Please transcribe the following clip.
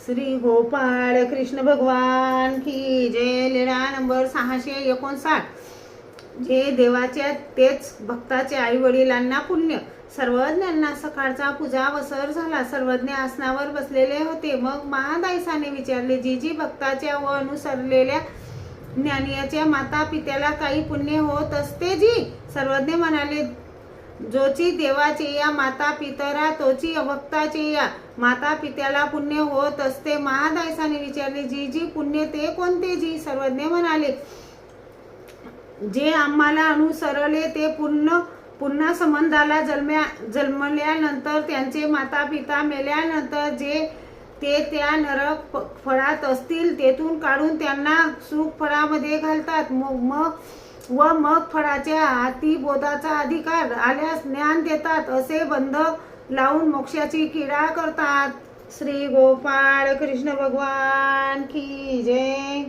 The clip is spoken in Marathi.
श्री गोपाळ कृष्ण भगवान की जय. लीळा नंबर 659. जे देवाच्या तेच भक्ताचे आई वडिलांना पुण्य. सर्वज्ञांना सकाळचा पूजा वसर झाला. सर्वज्ञ आसनावर बसलेले होते. मग महादायसाने विचारले, जी जी भक्ताच्या व अनुसरलेल्या ज्ञानियाच्या माता पित्याला काही पुण्य होत असते जी? सर्वज्ञ म्हणाले, जोची देवाचे या माता पितरा तोची अभक्ताचे या माता पित्याला पुण्य होत असते. महादायसाने विचारले, जी जी पुण्य ते कोणते जी? सर्वज्ञ म्हणाले, जे आम्हाला अनुसरले ते पुन्हा संबंधाला जन्मल्यानंतर त्यांचे माता पिता मेल्यानंतर जे ते त्या नरक फळात असतील तेथून काढून त्यांना सुख फळामध्ये घालतात. मग फळाच्या हाती बोधाचा अधिकार आल्यास ज्ञान देतात. असे बंध लावून मोक्षाची क्रीडा करतात. श्री गोपाळ कृष्ण भगवान की जय.